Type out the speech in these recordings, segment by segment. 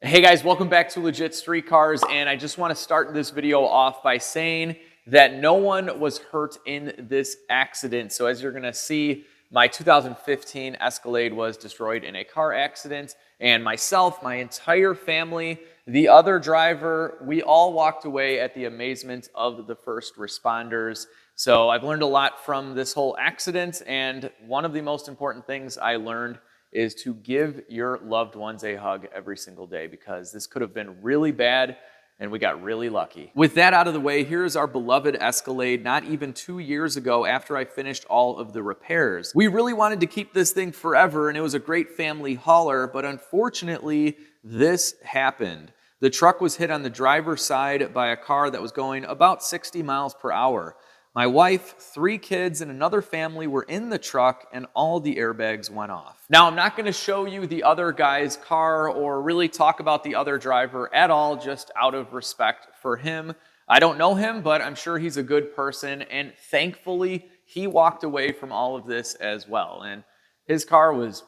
Hey guys, welcome back to Legit Street Cars, and I just want to start this video off by saying that no one was hurt in this accident. So as you're going to see, my 2015 Escalade was destroyed in a car accident, and myself, my entire family, the other driver, we all walked away at the amazement of the first responders. So I've learned a lot from this whole accident, and one of the most important things I learned is to give your loved ones a hug every single day, because this could have been really bad and we got really lucky. With that out of the way, here's our beloved Escalade not even 2 years ago after I finished all of the repairs. We really wanted to keep this thing forever, and it was a great family hauler, but unfortunately this happened. The truck was hit on the driver's side by a car that was going about 60 miles per hour. My wife, 3 kids, and another family were in the truck, and all the airbags went off. Now, I'm not going to show you the other guy's car or really talk about the other driver at all, just out of respect for him. I don't know him, but I'm sure he's a good person, and thankfully, he walked away from all of this as well, and his car was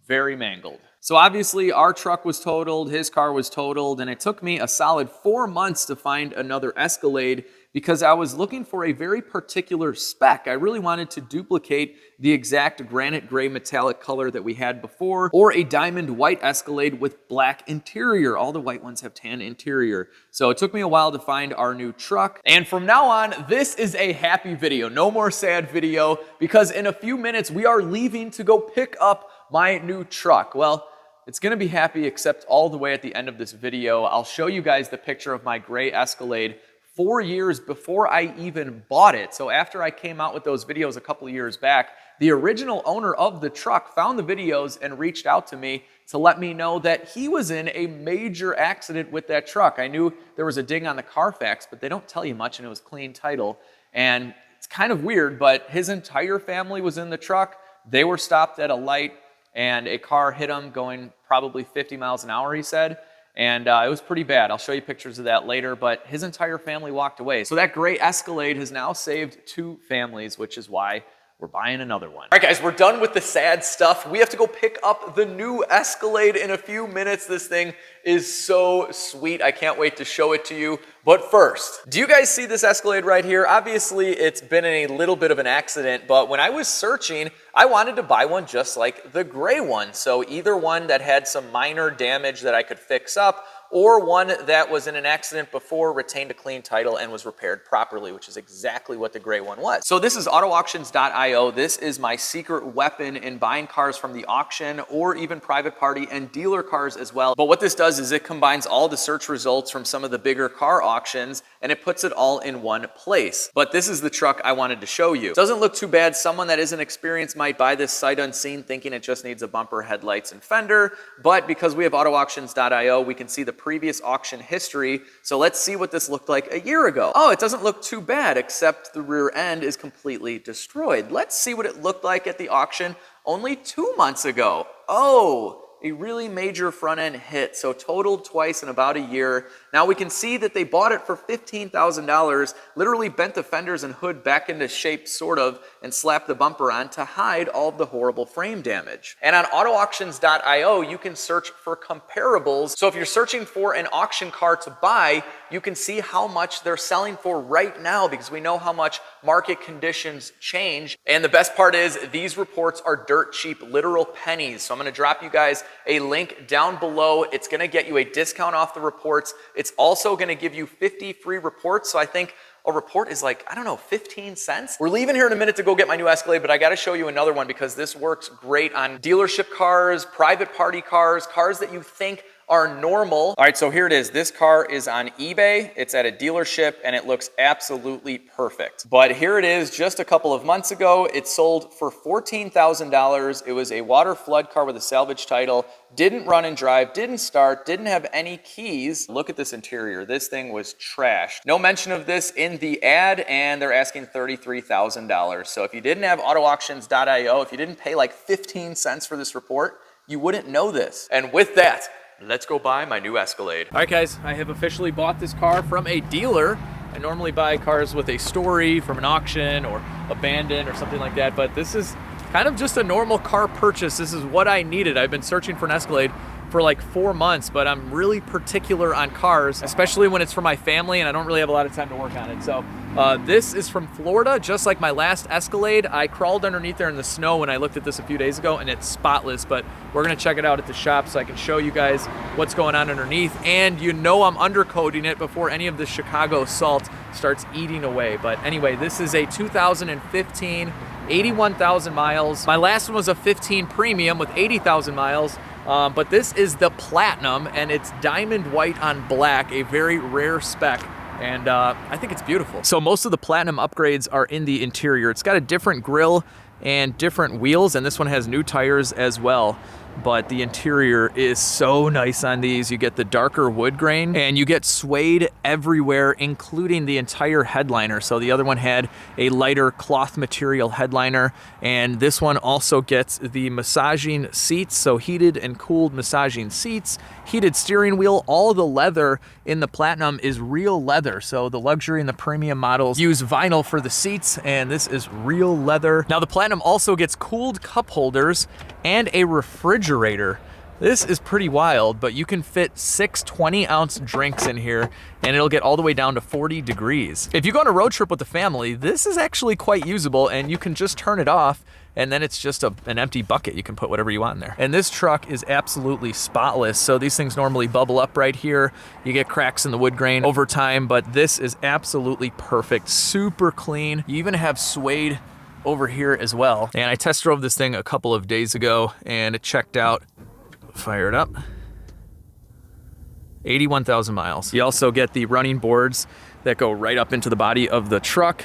very mangled. So obviously, our truck was totaled, his car was totaled, and it took me a solid 4 months to find another Escalade because I was looking for a very particular spec. I really wanted to duplicate the exact granite gray metallic color that we had before, or a diamond white Escalade with black interior. All the white ones have tan interior. So it took me a while to find our new truck. And from now on, this is a happy video, no more sad video, because in a few minutes, we are leaving to go pick up my new truck. Well, it's gonna be happy, except all the way at the end of this video, I'll show you guys the picture of my gray Escalade 4 years before I even bought it. So after I came out with those videos a couple of years back, the original owner of the truck found the videos and reached out to me to let me know that he was in a major accident with that truck. I knew there was a ding on the Carfax, but they don't tell you much, and it was clean title. And it's kind of weird, but his entire family was in the truck. They were stopped at a light, and a car hit him going probably 50 miles an hour, he said. And it was pretty bad. I'll show you pictures of that later, but his entire family walked away. So that gray Escalade has now saved 2 families, which is why we're buying another one. All right, guys, we're done with the sad stuff. We have to go pick up the new Escalade in a few minutes. This thing is so sweet. I can't wait to show it to you. But first, do you guys see this Escalade right here? Obviously, it's been in a little bit of an accident, but when I was searching, I wanted to buy one just like the gray one. So either one that had some minor damage that I could fix up, or one that was in an accident before, retained a clean title, and was repaired properly, which is exactly what the gray one was. So this is autoauctions.io. This is my secret weapon in buying cars from the auction, or even private party and dealer cars as well. But what this does is it combines all the search results from some of the bigger car auctions, and it puts it all in one place. But this is the truck I wanted to show you. Doesn't look too bad. Someone that isn't experienced might buy this sight unseen thinking it just needs a bumper, headlights, and fender. But because we have autoauctions.io, we can see the previous auction history. So let's see what this looked like a year ago. Oh, it doesn't look too bad, except the rear end is completely destroyed. Let's see what it looked like at the auction only 2 months ago. Oh, a really major front end hit, so totaled twice in about a year. Now we can see that they bought it for $15,000, literally bent the fenders and hood back into shape, sort of, and slapped the bumper on to hide all of the horrible frame damage. And on autoauctions.io, you can search for comparables. So if you're searching for an auction car to buy, you can see how much they're selling for right now, because we know how much market conditions change. And the best part is these reports are dirt cheap, literal pennies. So I'm gonna drop you guys a link down below. It's gonna get you a discount off the reports. It's also gonna give you 50 free reports. So I think a report is like, I don't know, 15 cents? We're leaving here in a minute to go get my new Escalade, but I gotta show you another one because this works great on dealership cars, private party cars, cars that you think are normal. All right, so here it is. This car is on eBay. It's at a dealership and it looks absolutely perfect. But here it is, just a couple of months ago. It sold for $14,000. It was a water flood car with a salvage title. Didn't run and drive, didn't start, didn't have any keys. Look at this interior. This thing was trashed. No mention of this in the ad, and they're asking $33,000. So if you didn't have autoauctions.io, if you didn't pay like 15 cents for this report, you wouldn't know this. And with that, let's go buy my new Escalade. All right, guys, I have officially bought this car from a dealer. I normally buy cars with a story from an auction or abandoned or something like that, but this is kind of just a normal car purchase. This is what I needed. I've been searching for an Escalade for like 4 months, but I'm really particular on cars, especially when it's for my family and I don't really have a lot of time to work on it. So this is from Florida, just like my last Escalade. I crawled underneath there in the snow when I looked at this a few days ago, and it's spotless, but we're gonna check it out at the shop so I can show you guys what's going on underneath. And you know I'm undercoating it before any of the Chicago salt starts eating away. But anyway, this is a 2015, 81,000 miles. My last one was a 15 Premium with 80,000 miles. But this is the Platinum, and it's diamond white on black, a very rare spec. And I think it's beautiful. So most of the Platinum upgrades are in the interior. It's got a different grille and different wheels, and this one has new tires as well. But the interior is so nice on these. You get the darker wood grain, and you get suede everywhere, including the entire headliner. So the other one had a lighter cloth material headliner, and this one also gets the massaging seats, so heated and cooled massaging seats, heated steering wheel. All of the leather in the Platinum is real leather, so the luxury and the premium models use vinyl for the seats, and this is real leather. Now the Platinum also gets cooled cup holders and a refrigerator. This is pretty wild, but you can fit 6 20-ounce drinks in here, and it'll get all the way down to 40 degrees. If you go on a road trip with the family, this is actually quite usable, and you can just turn it off, and then it's just an empty bucket. You can put whatever you want in there. And this truck is absolutely spotless. So these things normally bubble up right here. You get cracks in the wood grain over time, but this is absolutely perfect. Super clean. You even have suede over here as well. And I test drove this thing a couple of days ago, and it checked out. Fire it up. 81,000 miles. You also get the running boards that go right up into the body of the truck.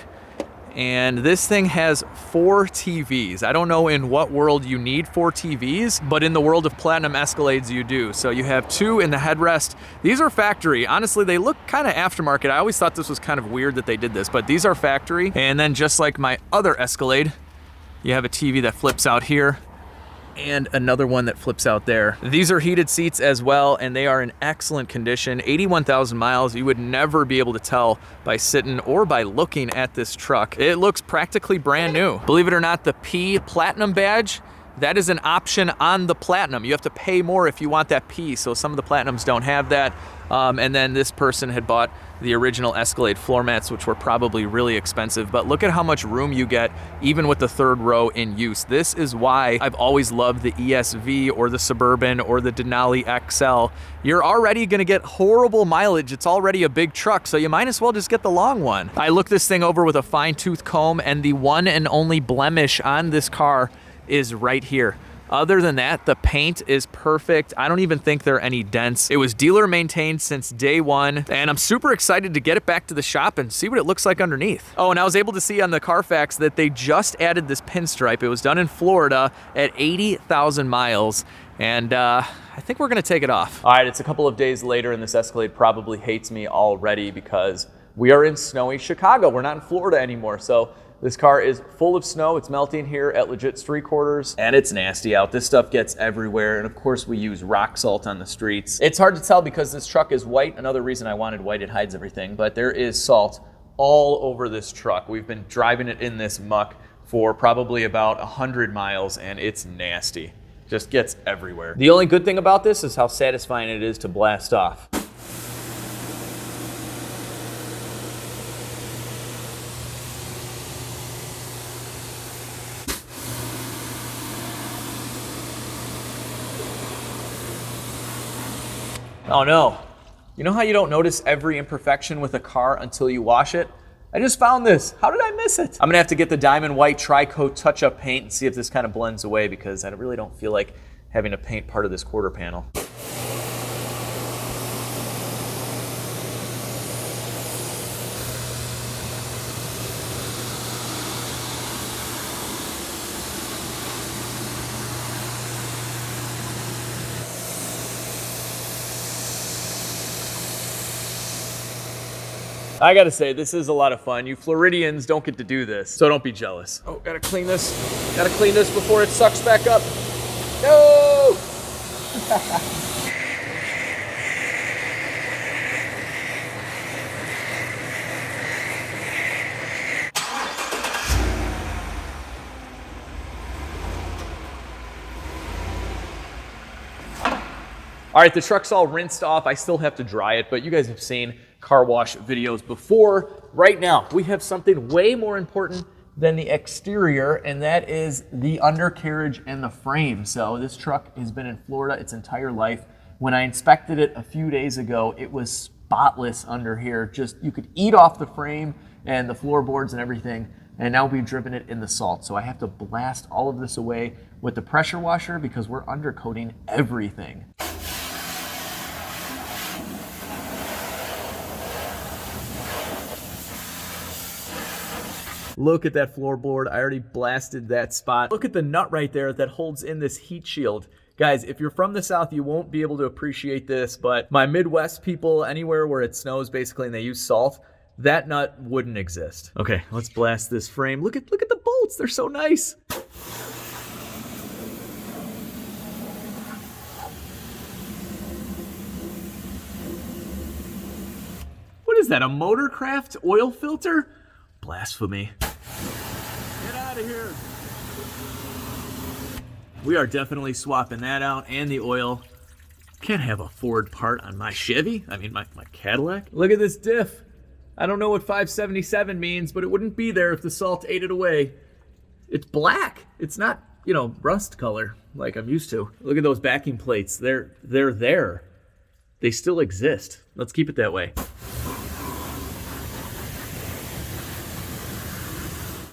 And this thing has 4 TVs. I don't know in what world you need 4 TVs, but in the world of Platinum Escalades, you do. So you have 2 in the headrest. These are factory. Honestly, they look kind of aftermarket. I always thought this was kind of weird that they did this, but these are factory. And then just like my other Escalade, you have a TV that flips out here, and another one that flips out there. These are heated seats as well, and they are in excellent condition. 81,000 miles, you would never be able to tell by sitting or by looking at this truck. It looks practically brand new. Believe it or not, the P Platinum badge, that is an option on the Platinum. You have to pay more if you want that P, so some of the Platinums don't have that. And then this person had bought the original Escalade floor mats, which were probably really expensive, but look at how much room you get even with the 3rd row in use. This is why I've always loved the ESV or the Suburban or the Denali XL. You're already gonna get horrible mileage. It's already a big truck, so you might as well just get the long one. I looked this thing over with a fine-tooth comb, and the one and only blemish on this car is right here. Other than that, the paint is perfect. I don't even think there are any dents. It was dealer maintained since day one, and I'm super excited to get it back to the shop and see what it looks like underneath. Oh, and I was able to see on the Carfax that they just added this pinstripe. It was done in Florida at 80,000 miles, and I think we're gonna take it off. All right, it's a couple of days later, and this Escalade probably hates me already because we are in snowy Chicago. We're not in Florida anymore, so this car is full of snow. It's melting here at legit 3/4, and it's nasty out. This stuff gets everywhere, and of course we use rock salt on the streets. It's hard to tell because this truck is white. Another reason I wanted white, it hides everything, but there is salt all over this truck. We've been driving it in this muck for probably about 100 miles, and it's nasty. Just gets everywhere. The only good thing about this is how satisfying it is to blast off. Oh no. You know how you don't notice every imperfection with a car until you wash it? I just found this. How did I miss it? I'm gonna have to get the diamond white tri-coat touch-up paint and see if this kind of blends away, because I really don't feel like having to paint part of this quarter panel. I gotta say, this is a lot of fun. You Floridians don't get to do this, so don't be jealous. Oh, gotta clean this. Gotta clean this before it sucks back up. No! All right, the truck's all rinsed off. I still have to dry it, but you guys have seen car wash videos before. Right now, we have something way more important than the exterior, and that is the undercarriage and the frame. So this truck has been in Florida its entire life. When I inspected it a few days ago, it was spotless under here. Just, you could eat off the frame and the floorboards and everything, and now we've driven it in the salt. So I have to blast all of this away with the pressure washer because we're undercoating everything. Look at that floorboard. I already blasted that spot. Look at the nut right there that holds in this heat shield. Guys, if you're from the South, you won't be able to appreciate this, but my Midwest people, anywhere where it snows basically and they use salt, that nut wouldn't exist. Okay, let's blast this frame. Look at the bolts. They're so nice. What is that, a Motorcraft oil filter? Blasphemy. Get out of here. We are definitely swapping that out and the oil. Can't have a Ford part on my Chevy. I mean, my Cadillac. Look at this diff. I don't know what 577 means, but it wouldn't be there if the salt ate it away. It's black. It's not, you know, rust color like I'm used to. Look at those backing plates. They're there. They still exist. Let's keep it that way.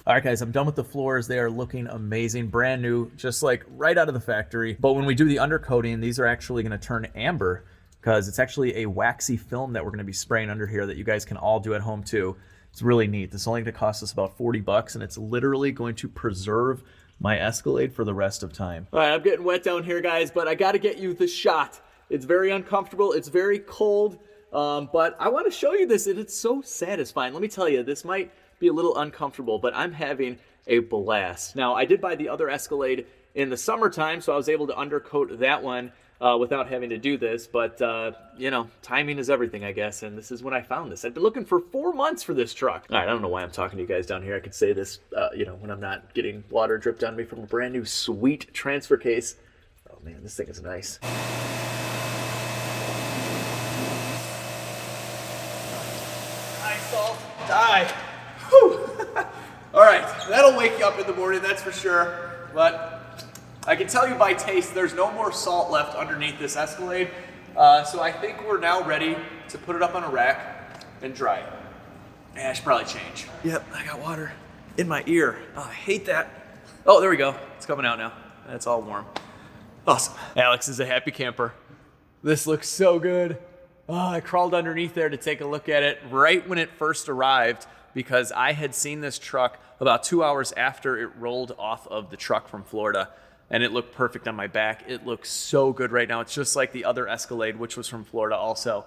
All right, guys, I'm done with the floors. They are looking amazing, brand new, just like right out of the factory. But when we do the undercoating, these are actually gonna turn amber because it's actually a waxy film that we're gonna be spraying under here that you guys can all do at home too. It's really neat. This is only gonna cost us about 40 bucks and it's literally going to preserve my Escalade for the rest of time. All right, I'm getting wet down here, guys, but I gotta get you the shot. It's very uncomfortable, it's very cold, but I wanna show you this and it's so satisfying. Let me tell you, this might be a little uncomfortable, but I'm having a blast. Now, I did buy the other Escalade in the summertime, so I was able to undercoat that one without having to do this, but you know, timing is everything, I guess, and this is when I found this. I've been looking for 4 months for this truck. All right, I don't know why I'm talking to you guys down here. I could say this, you know, when I'm not getting water dripped on me from a brand new sweet transfer case. Oh man, this thing is nice. Die, salt, die. All right, that'll wake you up in the morning, that's for sure. But I can tell you by taste, there's no more salt left underneath this Escalade. So I think we're now ready to put it up on a rack and dry it. Yeah, I should probably change. Yep, I got water in my ear. Oh, I hate that. Oh, there we go. It's coming out now. It's all warm. Awesome. Alex is a happy camper. This looks so good. Oh, I crawled underneath there to take a look at it right when it first arrived, because I had seen this truck about 2 hours after it rolled off of the truck from Florida, and it looked perfect on my back. It looks so good right now. It's just like the other Escalade, which was from Florida also.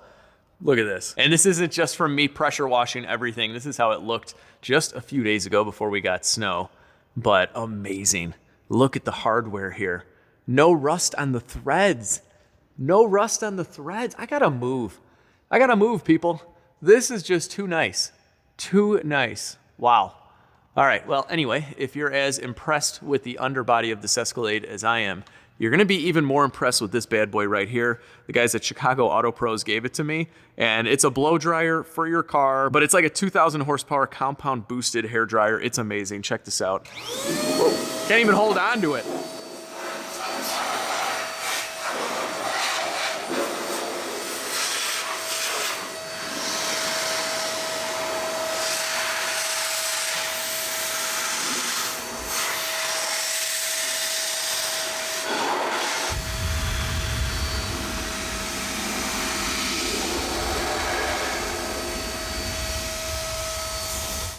Look at this. And this isn't just from me pressure washing everything. This is how it looked just a few days ago before we got snow, but amazing. Look at the hardware here. No rust on the threads. No rust on the threads. I gotta move. I gotta move, people. This is just too nice. Too nice. Wow. All right, well, anyway, if you're as impressed with the underbody of this Escalade as I am, you're gonna be even more impressed with this bad boy right here. The guys at Chicago Auto Pros gave it to me, and it's a blow dryer for your car, but it's like a 2,000 horsepower compound boosted hair dryer. It's amazing. Check this out. Whoa. Can't even hold on to it.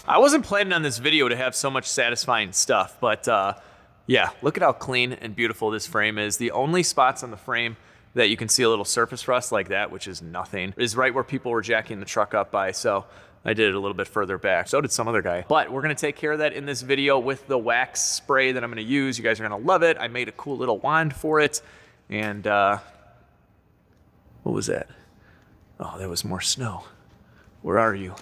I wasn't planning on this video to have so much satisfying stuff, but yeah, look at how clean and beautiful this frame is. The only spots on the frame that you can see a little surface rust like that, which is nothing, is right where people were jacking the truck up by, so I did it a little bit further back. So did some other guy. But we're gonna take care of that in this video with the wax spray that I'm gonna use. You guys are gonna love it. I made a cool little wand for it. And what was that? Oh, that was more snow. Where are you?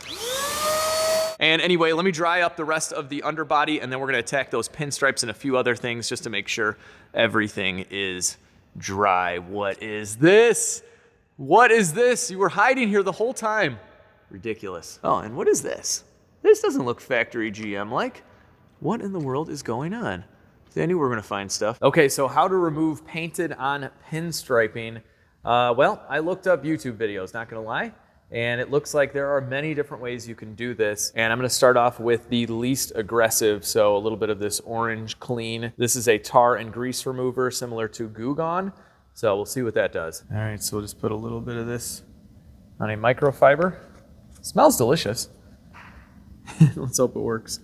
And anyway, let me dry up the rest of the underbody, and then we're gonna attack those pinstripes and a few other things just to make sure everything is dry. What is this? What is this? You were hiding here the whole time. Ridiculous. Oh, and what is this? This doesn't look factory GM-like. What in the world is going on? See, I knew we were gonna find stuff. Okay, so how to remove painted on pinstriping. Well, I looked up YouTube videos, not gonna lie, and it looks like there are many different ways you can do this. And I'm gonna start off with the least aggressive, so a little bit of this orange clean. This is a tar and grease remover similar to Goo Gone, so we'll see what that does. All right, so we'll just put a little bit of this on a microfiber. Smells delicious. Let's hope it works.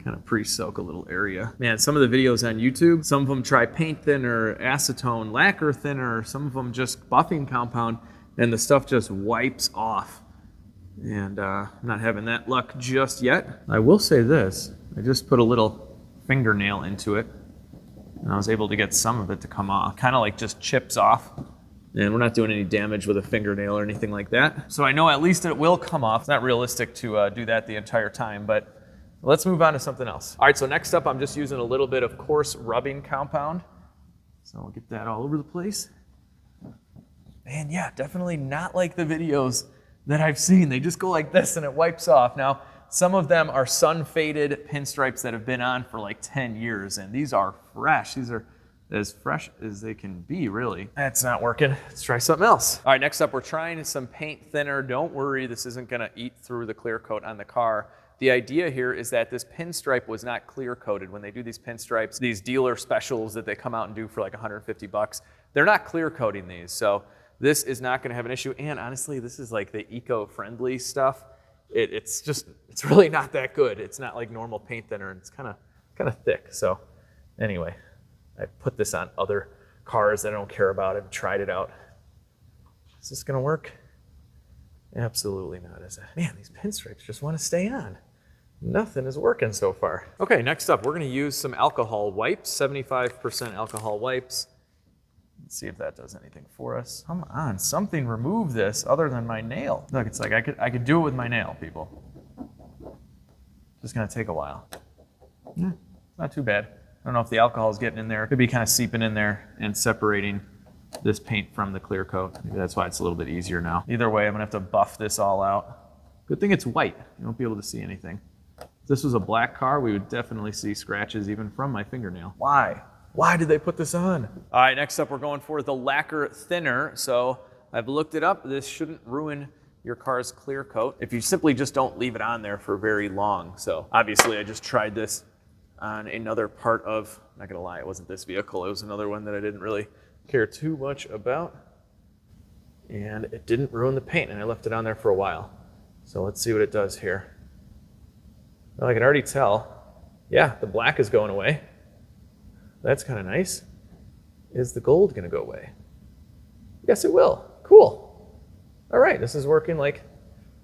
Kind of pre-soak a little area. Man, some of the videos on YouTube, some of them try paint thinner, acetone, lacquer thinner, some of them just buffing compound, and the stuff just wipes off. And I'm not having that luck just yet. I will say this, I just put a little fingernail into it, and I was able to get some of it to come off. Kind of like just chips off. And we're not doing any damage with a fingernail or anything like that. So I know at least it will come off. It's not realistic to do that the entire time, but let's move on to something else. All right, so next up, I'm just using a little bit of coarse rubbing compound. So I'll get that all over the place. And yeah, definitely not like the videos that I've seen. They just go like this and it wipes off. Now, some of them are sun-faded pinstripes that have been on for like 10 years, and these are fresh. These are as fresh as they can be, really. That's not working. Let's try something else. All right, next up, we're trying some paint thinner. Don't worry, this isn't gonna eat through the clear coat on the car. The idea here is that this pinstripe was not clear coated. When they do these pinstripes, these dealer specials that they come out and do for like 150 bucks, they're not clear coating these. So this is not gonna have an issue. And honestly, this is like the eco-friendly stuff. It's really not that good. It's not like normal paint thinner, and it's kind of thick. So anyway, I put this on other cars that I don't care about. I've tried it out. Is this gonna work? Absolutely not, is it? Man, these pinstripes just wanna stay on. Nothing is working so far. Okay, next up, we're gonna use some alcohol wipes, 75% alcohol wipes. Let's see if that does anything for us. Come on, something remove this other than my nail. Look, it's like I could do it with my nail, people. Just gonna take a while. Not too bad. I don't know if the alcohol is getting in there. It could be kind of seeping in there and separating this paint from the clear coat. Maybe that's why it's a little bit easier now. Either way, I'm gonna have to buff this all out. Good thing it's white. You won't be able to see anything. If this was a black car, we would definitely see scratches even from my fingernail. Why? Why did they put this on? All right, next up, we're going for the lacquer thinner. So I've looked it up. This shouldn't ruin your car's clear coat if you simply just don't leave it on there for very long. So obviously I just tried this on another part of, I'm not gonna lie, it wasn't this vehicle. It was another one that I didn't really care too much about. And it didn't ruin the paint, and I left it on there for a while. So let's see what it does here. Well, I can already tell, yeah, the black is going away. That's kind of nice. Is the gold gonna go away? Yes, it will. Cool. All right, this is working like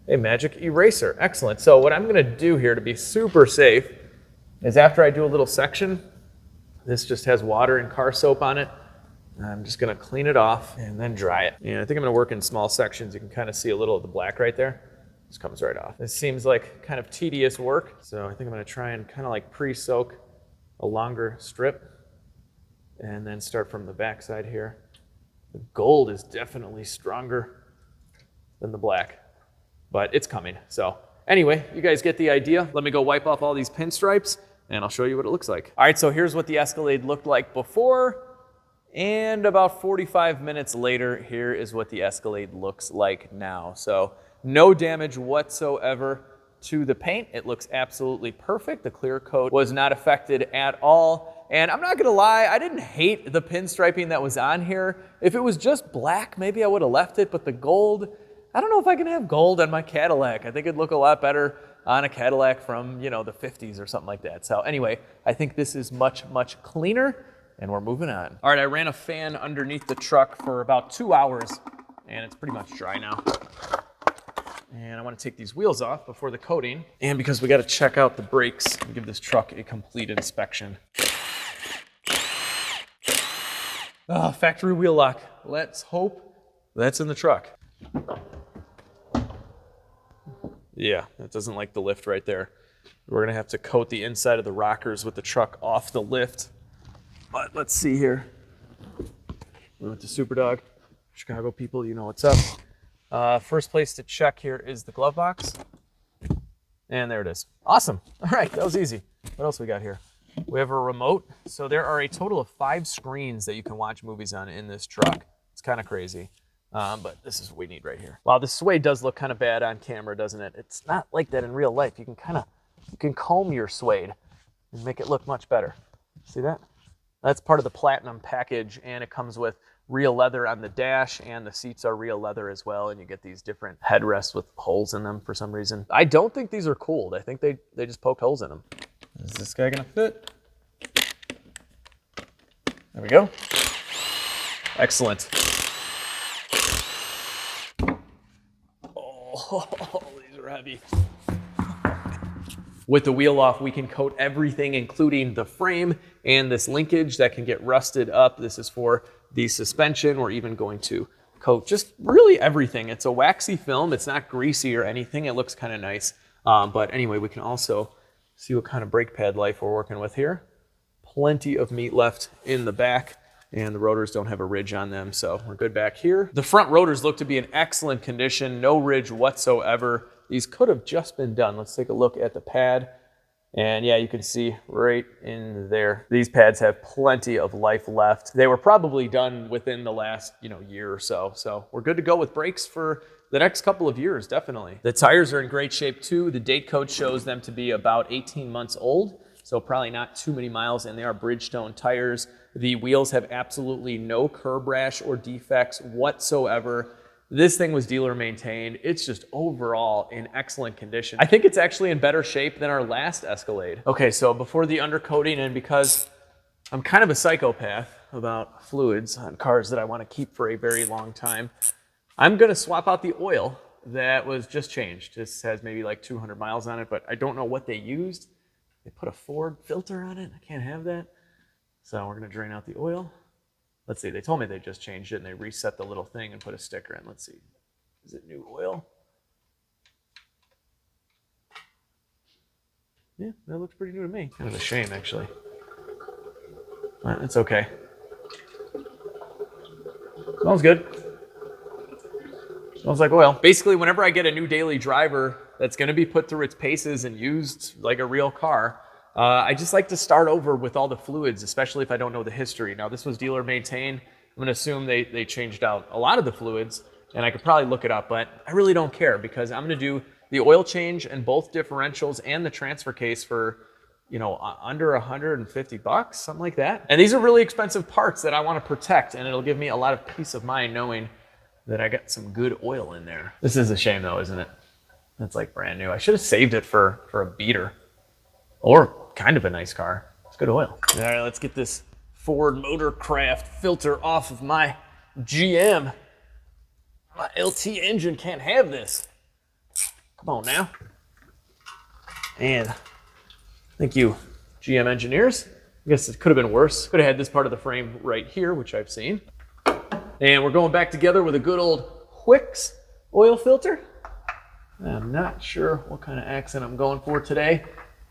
a magic eraser. Excellent. So what I'm gonna do here to be super safe is after I do a little section, this just has water and car soap on it. I'm just gonna clean it off and then dry it. And I think I'm gonna work in small sections. You can kind of see a little of the black right there. Just comes right off. This seems like kind of tedious work. So I think I'm gonna try and kind of like pre-soak a longer strip and then start from the back side here. The gold is definitely stronger than the black, but it's coming. So anyway, you guys get the idea. Let me go wipe off all these pinstripes and I'll show you what it looks like. All right, so here's what the Escalade looked like before, and about 45 minutes later, here is what the Escalade looks like now. So no damage whatsoever to the paint. It looks absolutely perfect. The clear coat was not affected at all. And I'm not gonna lie, I didn't hate the pinstriping that was on here. If it was just black, maybe I would have left it, but the gold, I don't know if I can have gold on my Cadillac. I think it'd look a lot better on a Cadillac from, you know, the 50s or something like that. So anyway, I think this is much, much cleaner, and we're moving on. All right, I ran a fan underneath the truck for about 2 hours, and it's pretty much dry now. And I want to take these wheels off before the coating, and because we got to check out the brakes and give this truck a complete inspection. Oh, factory wheel lock. Let's hope that's in the truck. Yeah, that doesn't like the lift right there. We're gonna have to coat the inside of the rockers with the truck off the lift. But let's see here. We went to Superdog. Chicago people, you know what's up. First place to check here is the glove box. And there it is. Awesome. All right, that was easy. What else we got here? We have a remote. So there are a total of 5 screens that you can watch movies on in this truck. It's kind of crazy. But this is what we need right here. Wow, this suede does look kind of bad on camera, doesn't it? It's not like that in real life. You can comb your suede and make it look much better. See that? That's part of the platinum package, and it comes with real leather on the dash, and the seats are real leather as well, and you get these different headrests with holes in them for some reason. I don't think these are cooled. I think they just poked holes in them. Is this guy gonna fit? There we go. Excellent. Oh, these are heavy. With the wheel off, we can coat everything, including the frame and this linkage that can get rusted up. This is for the suspension. We're even going to coat just really everything. It's a waxy film. It's not greasy or anything. It looks kind of nice. But anyway, we can also see what kind of brake pad life we're working with here. Plenty of meat left in the back, and the rotors don't have a ridge on them, so we're good back here. The front rotors look to be in excellent condition, no ridge whatsoever. These could have just been done. Let's take a look at the pad. And yeah, you can see right in there, these pads have plenty of life left. They were probably done within the last, year or so. So we're good to go with brakes for the next couple of years, definitely. The tires are in great shape too. The date code shows them to be about 18 months old, so probably not too many miles, and they are Bridgestone tires. The wheels have absolutely no curb rash or defects whatsoever. This thing was dealer maintained. It's just overall in excellent condition. I think it's actually in better shape than our last Escalade. Okay, so before the undercoating, and because I'm kind of a psychopath about fluids on cars that I want to keep for a very long time, I'm gonna swap out the oil that was just changed. This has maybe like 200 miles on it, but I don't know what they used. They put a Ford filter on it. I can't have that. So we're gonna drain out the oil. Let's see, they told me they just changed it and they reset the little thing and put a sticker in. Let's see, is it new oil? Yeah, that looks pretty new to me. Kind of a shame, actually. But it's okay. Smells good. Smells like oil. Basically, whenever I get a new daily driver that's gonna be put through its paces and used like a real car, I just like to start over with all the fluids, especially if I don't know the history. Now, this was dealer maintained. I'm gonna assume they changed out a lot of the fluids, and I could probably look it up, but I really don't care because I'm gonna do the oil change and both differentials and the transfer case for, under 150 bucks, something like that. And these are really expensive parts that I wanna protect, and it'll give me a lot of peace of mind knowing that I got some good oil in there. This is a shame though, isn't it? That's like brand new. I should have saved it for a beater. Or kind of a nice car. It's good oil. All right, let's get this Ford Motorcraft filter off of my GM. My LT engine can't have this. Come on now. And thank you, GM engineers. I guess it could have been worse. Could have had this part of the frame right here, which I've seen. And we're going back together with a good old Wix oil filter. I'm not sure what kind of accent I'm going for today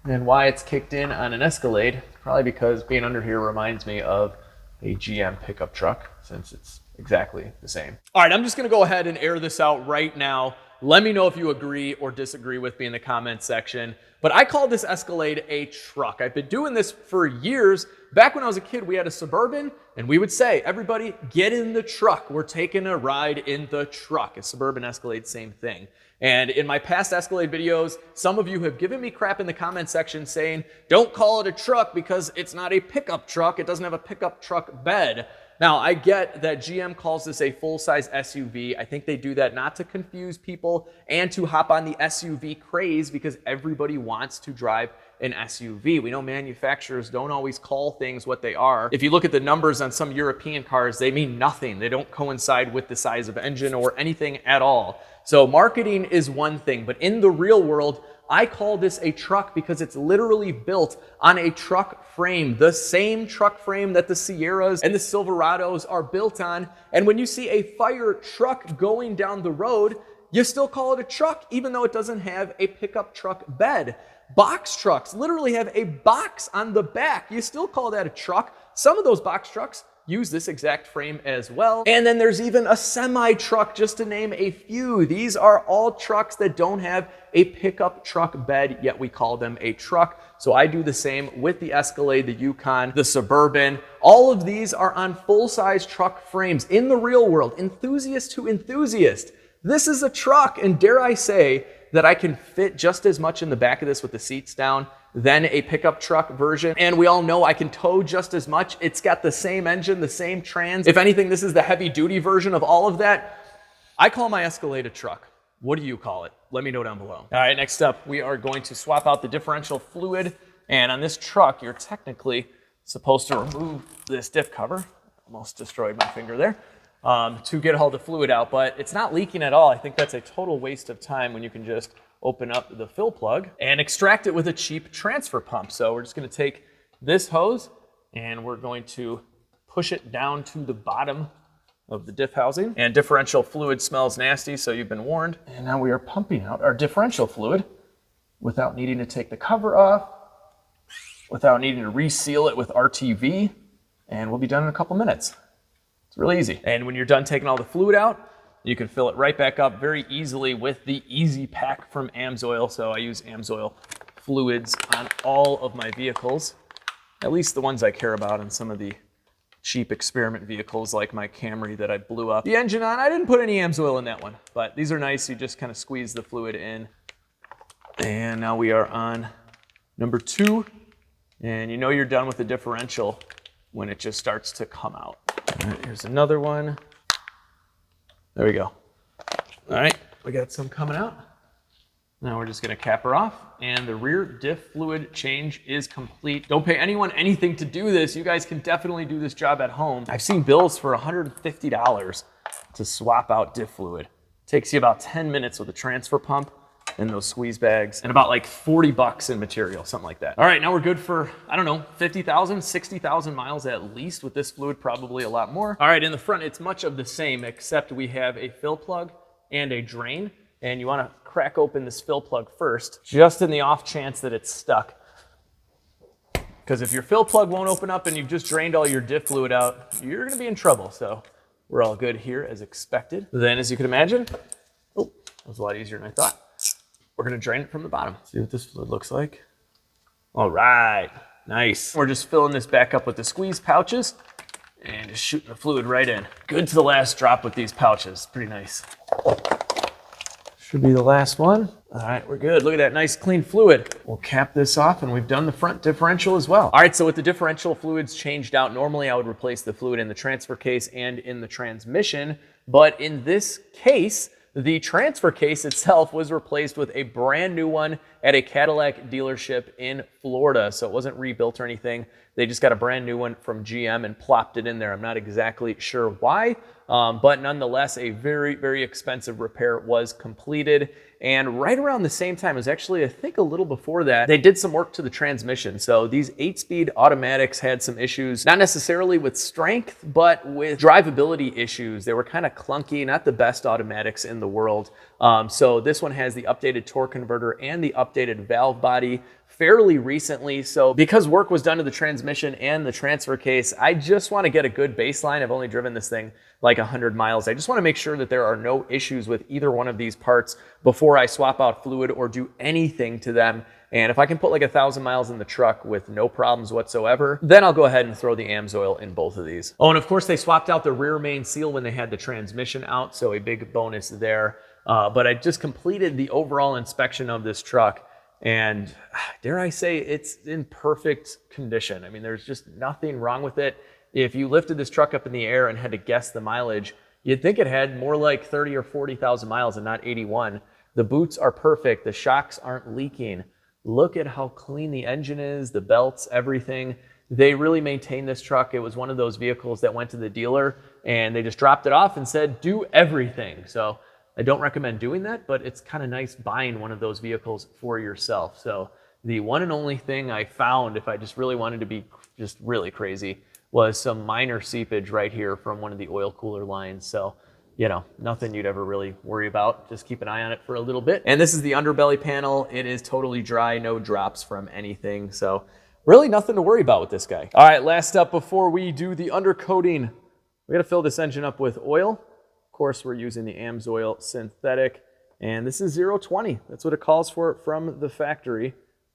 and why it's kicked in on an Escalade. Probably because being under here reminds me of a GM pickup truck, since it's exactly the same. All right, I'm just gonna go ahead and air this out right now. Let me know if you agree or disagree with me in the comments section. But I call this Escalade a truck. I've been doing this for years. Back when I was a kid, we had a Suburban, and we would say, everybody get in the truck. We're taking a ride in the truck. A Suburban Escalade, same thing. And in my past Escalade videos, some of you have given me crap in the comment section saying, don't call it a truck because it's not a pickup truck. It doesn't have a pickup truck bed. Now, I get that GM calls this a full-size SUV. I think they do that not to confuse people and to hop on the SUV craze because everybody wants to drive an SUV. We know manufacturers don't always call things what they are. If you look at the numbers on some European cars, they mean nothing. They don't coincide with the size of engine or anything at all. So marketing is one thing, but in the real world, I call this a truck because it's literally built on a truck frame, the same truck frame that the Sierras and the Silverados are built on. And when you see a fire truck going down the road, you still call it a truck, even though it doesn't have a pickup truck bed. Box trucks literally have a box on the back. You still call that a truck. Some of those box trucks use this exact frame as well. And then there's even a semi-truck, just to name a few. These are all trucks that don't have a pickup truck bed, yet we call them a truck. So I do the same with the Escalade, the Yukon, the Suburban. All of these are on full-size truck frames in the real world, enthusiast to enthusiast. This is a truck, and dare I say that I can fit just as much in the back of this with the seats down than a pickup truck version. And we all know I can tow just as much. It's got the same engine, the same trans. If anything, this is the heavy duty version of all of that. I call my Escalade a truck. What do you call it? Let me know down below. All right, next up, we are going to swap out the differential fluid. And on this truck, you're technically supposed to remove this diff cover. Almost destroyed my finger there. To get all the fluid out, but it's not leaking at all. I think that's a total waste of time when you can just open up the fill plug and extract it with a cheap transfer pump. So we're just going to take this hose and we're going to push it down to the bottom of the diff housing. And differential fluid smells nasty, so you've been warned. And now we are pumping out our differential fluid without needing to take the cover off, without needing to reseal it with RTV, and we'll be done in a couple minutes. Really easy. And when you're done taking all the fluid out, you can fill it right back up very easily with the Easy Pack from AMSOIL. So I use AMSOIL fluids on all of my vehicles, at least the ones I care about, and some of the cheap experiment vehicles like my Camry that I blew up the engine on. I didn't put any AMSOIL in that one, but these are nice. You just kind of squeeze the fluid in. And now we are on number 2. And you know you're done with the differential when it just starts to come out. All right, here's another one. There we go. All right, we got some coming out. Now we're just gonna cap her off, and the rear diff fluid change is complete. Don't pay anyone anything to do this. You guys can definitely do this job at home. I've seen bills for $150 to swap out diff fluid. Takes you about 10 minutes with a transfer pump and those squeeze bags, and about like 40 bucks in material, something like that. All right, now we're good for, I don't know, 50,000, 60,000 miles at least with this fluid, probably a lot more. All right, in the front, it's much of the same, except we have a fill plug and a drain, and you wanna crack open this fill plug first, just in the off chance that it's stuck. Because if your fill plug won't open up and you've just drained all your diff fluid out, you're gonna be in trouble. So we're all good here as expected. Then, as you can imagine, oh, that was a lot easier than I thought. We're gonna drain it from the bottom. See what this fluid looks like. All right, nice. We're just filling this back up with the squeeze pouches and just shooting the fluid right in. Good to the last drop with these pouches, pretty nice. Should be the last one. All right, we're good. Look at that nice clean fluid. We'll cap this off and we've done the front differential as well. All right, so with the differential fluids changed out, normally I would replace the fluid in the transfer case and in the transmission, but in this case, the transfer case itself was replaced with a brand new one at a Cadillac dealership in Florida. So it wasn't rebuilt or anything. They just got a brand new one from GM and plopped it in there. I'm not exactly sure why, but nonetheless, a very, very expensive repair was completed. And right around the same time, it was actually, I think a little before that, they did some work to the transmission. So these 8-speed automatics had some issues, not necessarily with strength, but with drivability issues. They were kind of clunky, not the best automatics in the world. So this one has the updated torque converter and the updated valve body fairly recently. So because work was done to the transmission and the transfer case, I just want to get a good baseline. I've only driven this thing like 100 miles. I just want to make sure that there are no issues with either one of these parts before I swap out fluid or do anything to them. And if I can put like 1,000 miles in the truck with no problems whatsoever, then I'll go ahead and throw the AMSOIL in both of these. Oh, and of course they swapped out the rear main seal when they had the transmission out, so a big bonus there. But I just completed the overall inspection of this truck, and dare I say, it's in perfect condition. I mean, there's just nothing wrong with it. If you lifted this truck up in the air and had to guess the mileage, you'd think it had more like 30 or 40,000 miles and not 81. The boots are perfect. The shocks aren't leaking. Look at how clean the engine is, the belts, everything. They really maintained this truck. It was one of those vehicles that went to the dealer and they just dropped it off and said, do everything. So I don't recommend doing that, but it's kind of nice buying one of those vehicles for yourself. So the one and only thing I found, if I just really wanted to be just really crazy, was some minor seepage right here from one of the oil cooler lines. So, you know, nothing you'd ever really worry about. Just keep an eye on it for a little bit. And this is the underbelly panel. It is totally dry, no drops from anything. So really nothing to worry about with this guy. All right, last up before we do the undercoating, we gotta fill this engine up with oil. Of course, we're using the AMSOIL synthetic, and this is 020. That's what it calls for from the factory,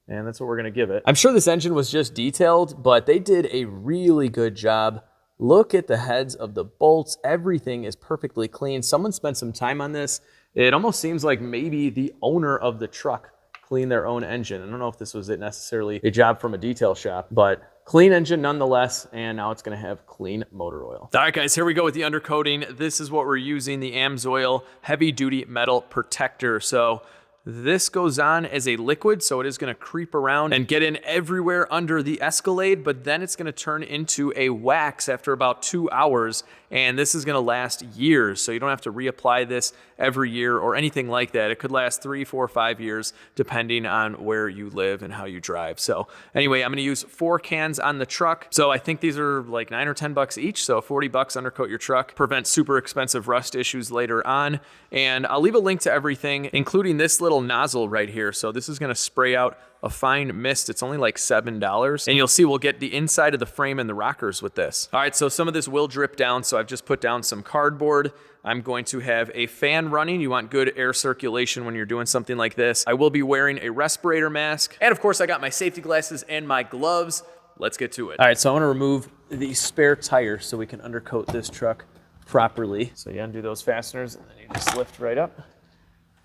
and that's what we're gonna give it. I'm sure this engine was just detailed, but they did a really good job. Look at the heads of the bolts. Everything is perfectly clean. Someone spent some time on this. It almost seems like maybe the owner of the truck cleaned their own engine. I don't know if this was necessarily a job from a detail shop, but clean engine nonetheless, and now it's gonna have clean motor oil. All right, guys, here we go with the undercoating. This is what we're using, the AMSOIL Heavy Duty Metal Protector. So this goes on as a liquid, so it is gonna creep around and get in everywhere under the Escalade, but then it's gonna turn into a wax after about 2 hours, and this is gonna last years, so you don't have to reapply this every year or anything like that. It could last 3, 4, 5 years, depending on where you live and how you drive. So anyway, I'm gonna use 4 cans on the truck. So I think these are like 9 or 10 bucks each, so 40 bucks, undercoat your truck, prevent super expensive rust issues later on. And I'll leave a link to everything, including this little nozzle right here. So this is gonna spray out a fine mist. It's only like $7. And you'll see we'll get the inside of the frame and the rockers with this. All right, so some of this will drip down. So I've just put down some cardboard. I'm going to have a fan running. You want good air circulation when you're doing something like this. I will be wearing a respirator mask. And of course, I got my safety glasses and my gloves. Let's get to it. All right, so I want to remove the spare tire so we can undercoat this truck properly. So you undo those fasteners and then you just lift right up.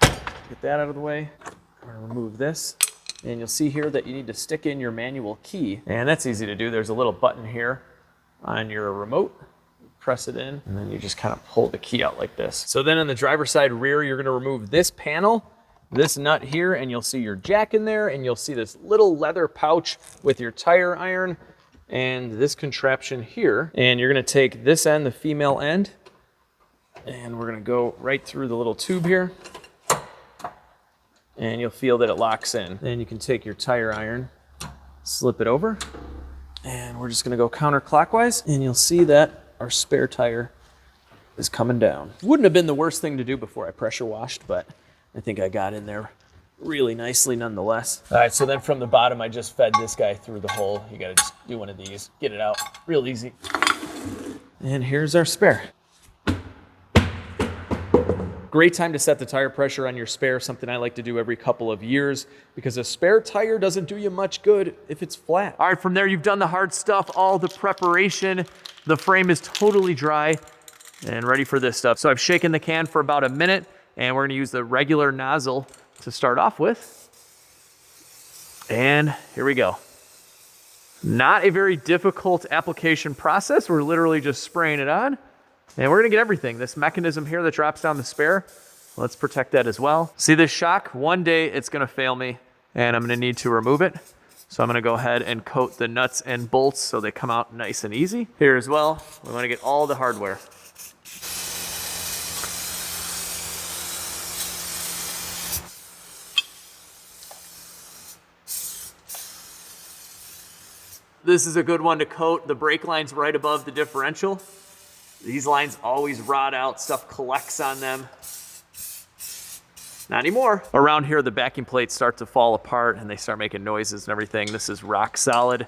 Get that out of the way. I'm gonna remove this. And you'll see here that you need to stick in your manual key. And that's easy to do. There's a little button here on your remote. Press it in, and then you just kind of pull the key out like this. So then on the driver's side rear, you're gonna remove this panel, this nut here, and you'll see your jack in there, and you'll see this little leather pouch with your tire iron, and this contraption here. And you're gonna take this end, the female end, and we're gonna go right through the little tube here. And you'll feel that it locks in. Then you can take your tire iron, slip it over, and we're just gonna go counterclockwise, and you'll see that our spare tire is coming down. Wouldn't have been the worst thing to do before I pressure washed, but I think I got in there really nicely nonetheless. All right, so then from the bottom, I just fed this guy through the hole. You gotta just do one of these, get it out, real easy. And here's our spare. Great time to set the tire pressure on your spare, something I like to do every couple of years because a spare tire doesn't do you much good if it's flat. All right, from there, you've done the hard stuff, all the preparation. The frame is totally dry and ready for this stuff. So I've shaken the can for about a minute, and we're gonna use the regular nozzle to start off with. And here we go. Not a very difficult application process. We're literally just spraying it on. And we're gonna get everything. This mechanism here that drops down the spare, let's protect that as well. See this shock? One day it's gonna fail me and I'm gonna need to remove it. So I'm gonna go ahead and coat the nuts and bolts so they come out nice and easy. Here as well, we wanna get all the hardware. This is a good one to coat. The brake line's right above the differential. These lines always rot out, stuff collects on them. Not anymore. Around here, the backing plates start to fall apart and they start making noises and everything. This is rock solid.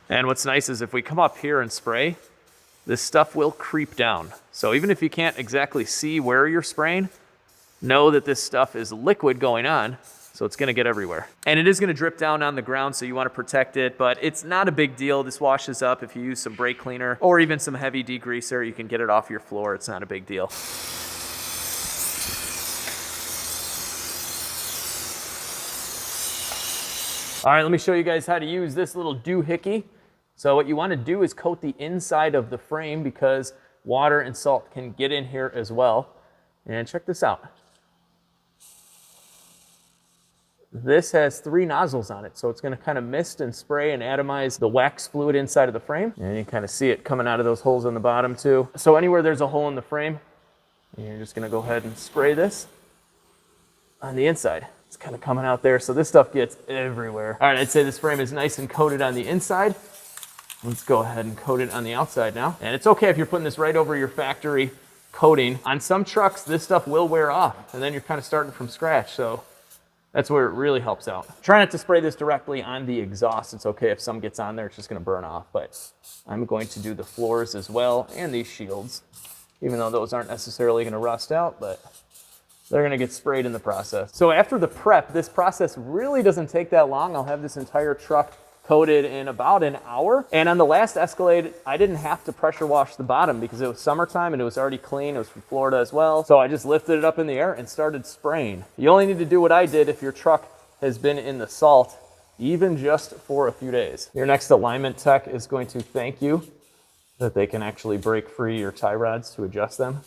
And what's nice is if we come up here and spray, this stuff will creep down. So even if you can't exactly see where you're spraying, know that this stuff is liquid going on. So it's gonna get everywhere. And it is gonna drip down on the ground, so you wanna protect it, but it's not a big deal. This washes up. If you use some brake cleaner or even some heavy degreaser, you can get it off your floor. It's not a big deal. All right, let me show you guys how to use this little doohickey. So what you wanna do is coat the inside of the frame because water and salt can get in here as well. And check this out. This has 3 nozzles on it, so it's gonna kind of mist and spray and atomize the wax fluid inside of the frame. And you kind of see it coming out of those holes on the bottom too. So anywhere there's a hole in the frame, you're just gonna go ahead and spray this on the inside. It's kind of coming out there, so this stuff gets everywhere. All right, I'd say this frame is nice and coated on the inside. Let's go ahead and coat it on the outside now. And it's okay if you're putting this right over your factory coating. On some trucks, this stuff will wear off, and then you're kind of starting from scratch, so That's where it really helps out. Try not to spray this directly on the exhaust. It's okay if some gets on there, it's just gonna burn off, but I'm going to do the floors as well and these shields, even though those aren't necessarily gonna rust out, but they're gonna get sprayed in the process. So after the prep, this process really doesn't take that long. I'll have this entire truck coated in about an hour. And on the last Escalade, I didn't have to pressure wash the bottom because it was summertime and it was already clean. It was from Florida as well. So I just lifted it up in the air and started spraying. You only need to do what I did if your truck has been in the salt, even just for a few days. Your next alignment tech is going to thank you that they can actually break free your tie rods to adjust them.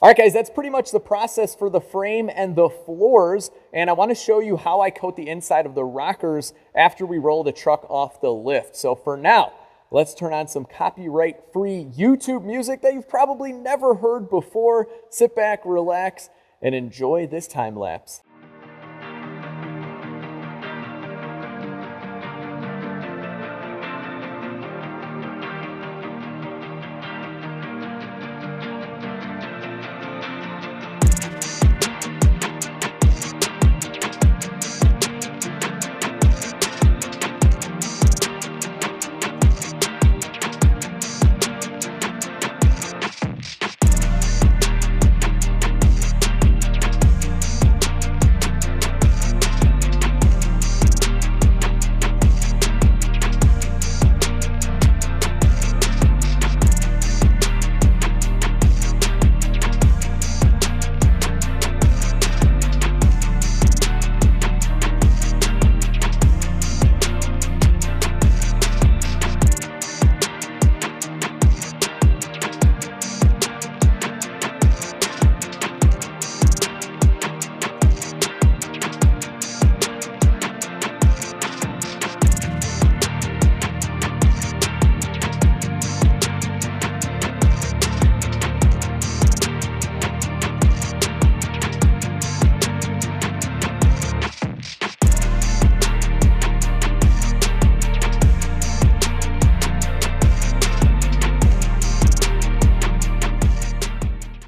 All right, guys, that's pretty much the process for the frame and the floors. And I want to show you how I coat the inside of the rockers after we roll the truck off the lift. So for now, let's turn on some copyright-free YouTube music that you've probably never heard before. Sit back, relax, and enjoy this time lapse.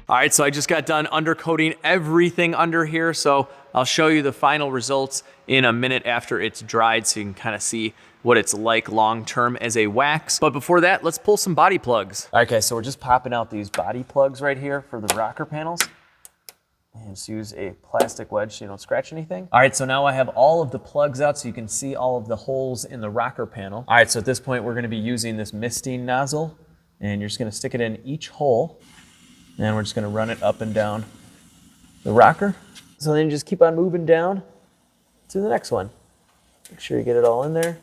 All right, so I just got done undercoating everything under here, so I'll show you the final results in a minute after it's dried so you can kind of see what it's like long-term as a wax. But before that, let's pull some body plugs. All right, guys, so we're just popping out these body plugs right here for the rocker panels. And just use a plastic wedge so you don't scratch anything. All right, so now I have all of the plugs out so you can see all of the holes in the rocker panel. All right, so at this point, we're gonna be using this misting nozzle, and you're just gonna stick it in each hole. And we're just gonna run it up and down the rocker. So then you just keep on moving down to the next one. Make sure you get it all in there.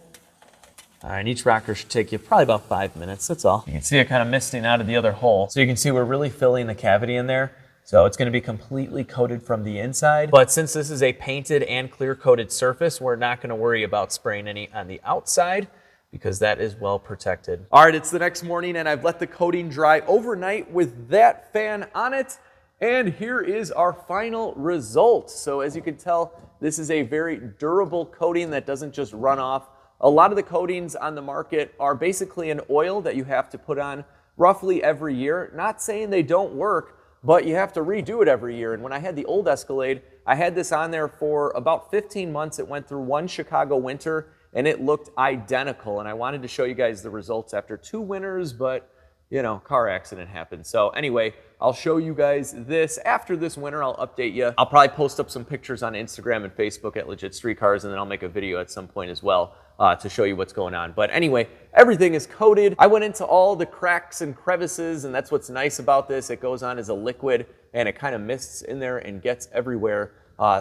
All right, each rocker should take you probably about 5 minutes, that's all. You can see it kind of misting out of the other hole. So you can see we're really filling the cavity in there. So it's gonna be completely coated from the inside. But since this is a painted and clear coated surface, we're not gonna worry about spraying any on the outside because that is well protected. All right, it's the next morning and I've let the coating dry overnight with that fan on it. And here is our final result. So as you can tell, this is a very durable coating that doesn't just run off. A lot of the coatings on the market are basically an oil that you have to put on roughly every year. Not saying they don't work, but you have to redo it every year. And when I had the old Escalade, I had this on there for about 15 months. It went through one Chicago winter and it looked identical. And I wanted to show you guys the results after 2 winters, but you know, car accident happened. So anyway, I'll show you guys this. After this winter, I'll update you. I'll probably post up some pictures on Instagram and Facebook at Legit Street Cars, and then I'll make a video at some point as well to show you what's going on. But anyway, everything is coated. I went into all the cracks and crevices, and that's what's nice about this. It goes on as a liquid, and it kind of mists in there and gets everywhere.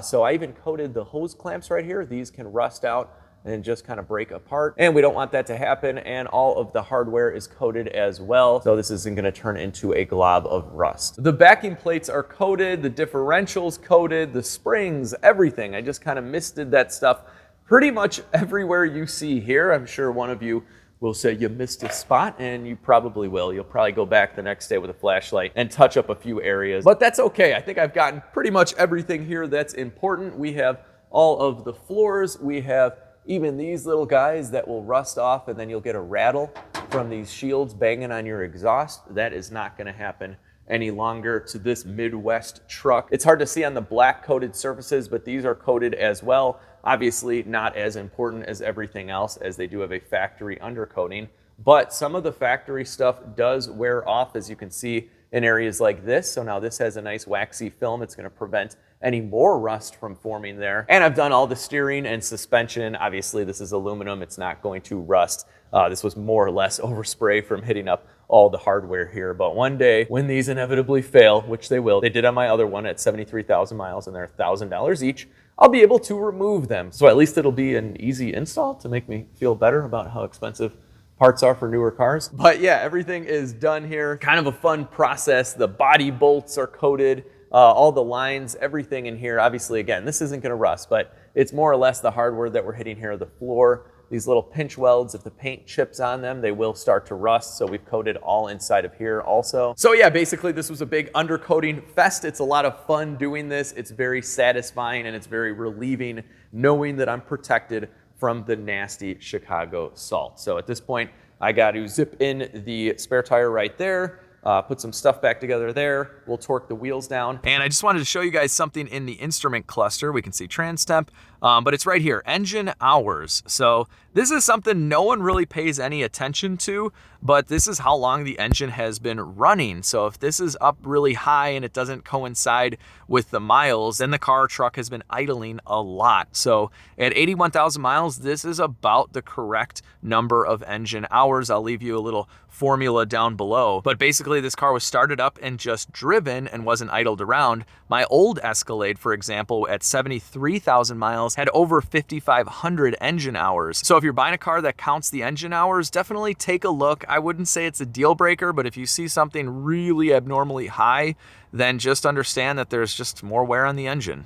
So I even coated the hose clamps right here. These can rust out and just kind of break apart. And we don't want that to happen. And all of the hardware is coated as well. So this isn't gonna turn into a glob of rust. The backing plates are coated, the differential's coated, the springs, everything. I just kind of misted that stuff pretty much everywhere you see here. I'm sure one of you will say you missed a spot, and you probably will. You'll probably go back the next day with a flashlight and touch up a few areas, but that's okay. I think I've gotten pretty much everything here that's important. We have all of the floors. We have even these little guys that will rust off, and then you'll get a rattle from these shields banging on your exhaust. That is not gonna happen any longer to this Midwest truck. It's hard to see on the black coated surfaces, but these are coated as well. Obviously not as important as everything else, as they do have a factory undercoating, but some of the factory stuff does wear off, as you can see in areas like this. So now this has a nice waxy film. It's going to prevent any more rust from forming there. And I've done all the steering and suspension. Obviously this is aluminum, it's not going to rust. This was more or less overspray from hitting up all the hardware here. But one day when these inevitably fail, which they will, they did on my other one at 73,000 miles and they're $1,000 each, I'll be able to remove them. So at least it'll be an easy install to make me feel better about how expensive parts are for newer cars. But yeah, everything is done here. Kind of a fun process. The body bolts are coated, all the lines, everything in here. Obviously, again, this isn't gonna rust, but it's more or less the hardware that we're hitting here, the floor. These little pinch welds, if the paint chips on them, they will start to rust. So we've coated all inside of here also. So yeah, basically this was a big undercoating fest. It's a lot of fun doing this. It's very satisfying and it's very relieving knowing that I'm protected from the nasty Chicago salt. So at this point, I got to zip in the spare tire right there, put some stuff back together there. We'll torque the wheels down. And I just wanted to show you guys something in the instrument cluster. We can see trans temp, but it's right here, engine hours. So this is something no one really pays any attention to, but this is how long the engine has been running. So if this is up really high and it doesn't coincide with the miles, then the car or truck has been idling a lot. So at 81,000 miles, this is about the correct number of engine hours. I'll leave you a little formula down below. But basically this car was started up and just driven and wasn't idled around. My old Escalade, for example, at 73,000 miles had over 5,500 engine hours. So if you're buying a car that counts the engine hours, definitely take a look. I wouldn't say it's a deal breaker, but if you see something really abnormally high, then just understand that there's just more wear on the engine.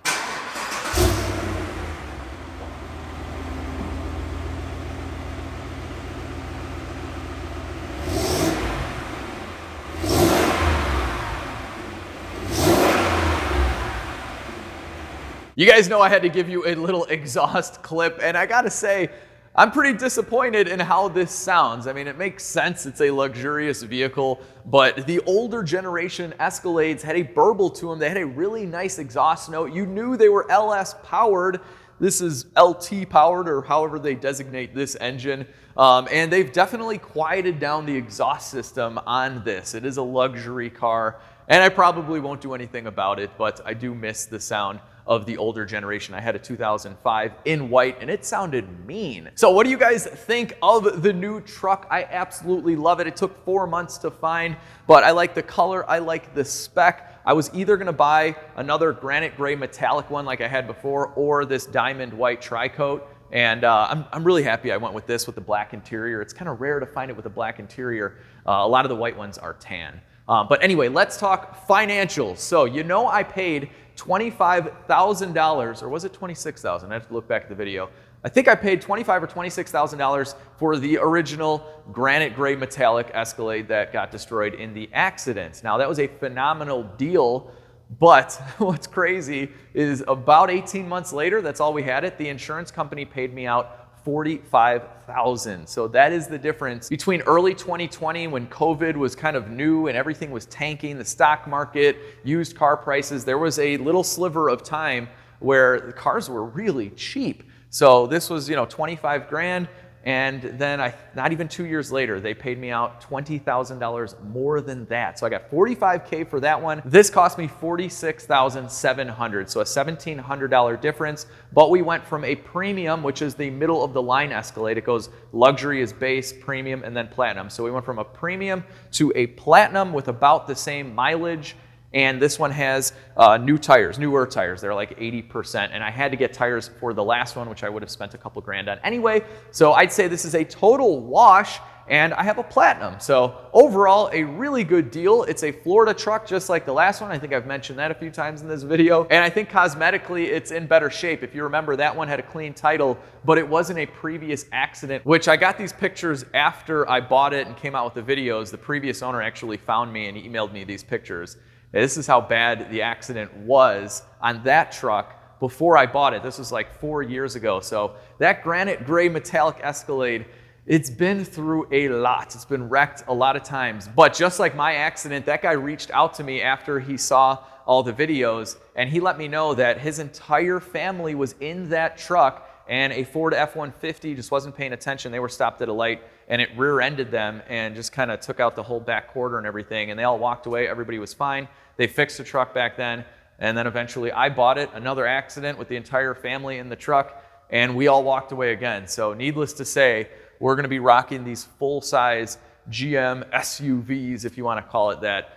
You guys know I had to give you a little exhaust clip, and I gotta say, I'm pretty disappointed in how this sounds. I mean, it makes sense, it's a luxurious vehicle, but the older generation Escalades had a burble to them. They had a really nice exhaust note. You knew they were LS powered. This is LT powered, or however they designate this engine. And they've definitely quieted down the exhaust system on this. It is a luxury car, and I probably won't do anything about it, but I do miss the sound of the older generation. I had a 2005 in white and it sounded mean. So what do you guys think of the new truck? I absolutely love it. It took 4 months to find, but I like the color, I like the spec. I was either gonna buy another granite gray metallic one like I had before, or this diamond white tri-coat. And I'm really happy I went with this with the black interior. It's kind of rare to find it with a black interior. A lot of the white ones are tan. But anyway, let's talk financials. So you know I paid $25,000, or was it $26,000? I have to look back at the video. I think I paid $25,000 or $26,000 for the original granite gray metallic Escalade that got destroyed in the accident. Now that was a phenomenal deal, but what's crazy is about 18 months later, that's all we had it, the insurance company paid me out $45,000. So that is the difference between early 2020 when COVID was kind of new and everything was tanking, the stock market, used car prices. There was a little sliver of time where the cars were really cheap. So this was, 25 grand. And then not even 2 years later, they paid me out $20,000 more than that. So I got $45K for that one. This cost me $46,700, so a $1,700 difference. But we went from a premium, which is the middle of the line Escalade. It goes luxury is base, premium, and then platinum. So we went from a premium to a platinum with about the same mileage. And this one has newer tires. They're like 80%. And I had to get tires for the last one, which I would have spent a couple grand on anyway. So I'd say this is a total wash, and I have a platinum. So overall, a really good deal. It's a Florida truck, just like the last one. I think I've mentioned that a few times in this video. And I think cosmetically, it's in better shape. If you remember, that one had a clean title, but it wasn't a previous accident, which I got these pictures after I bought it and came out with the videos. The previous owner actually found me and emailed me these pictures. This is how bad the accident was on that truck before I bought it. This was like 4 years ago. So that granite gray metallic Escalade It's been through a lot. It's been wrecked a lot of times. But just like my accident, that guy reached out to me after he saw all the videos, and he let me know that his entire family was in that truck, and a Ford F-150 just wasn't paying attention. They were stopped at a light, and it rear-ended them and just kind of took out the whole back quarter and everything, and they all walked away. Everybody was fine. They fixed the truck back then, and then eventually I bought it, another accident with the entire family in the truck, and we all walked away again. So needless to say, we're gonna be rocking these full-size GM SUVs, if you wanna call it that,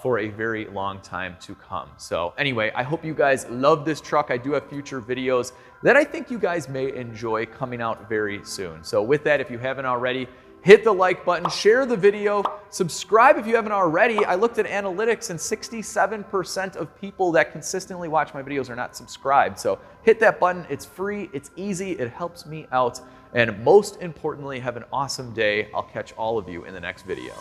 for a very long time to come. So anyway, I hope you guys love this truck. I do have future videos that I think you guys may enjoy coming out very soon. So with that, if you haven't already, hit the like button, share the video, subscribe if you haven't already. I looked at analytics and 67% of people that consistently watch my videos are not subscribed. So hit that button, it's free, it's easy, it helps me out. And most importantly, have an awesome day. I'll catch all of you in the next video.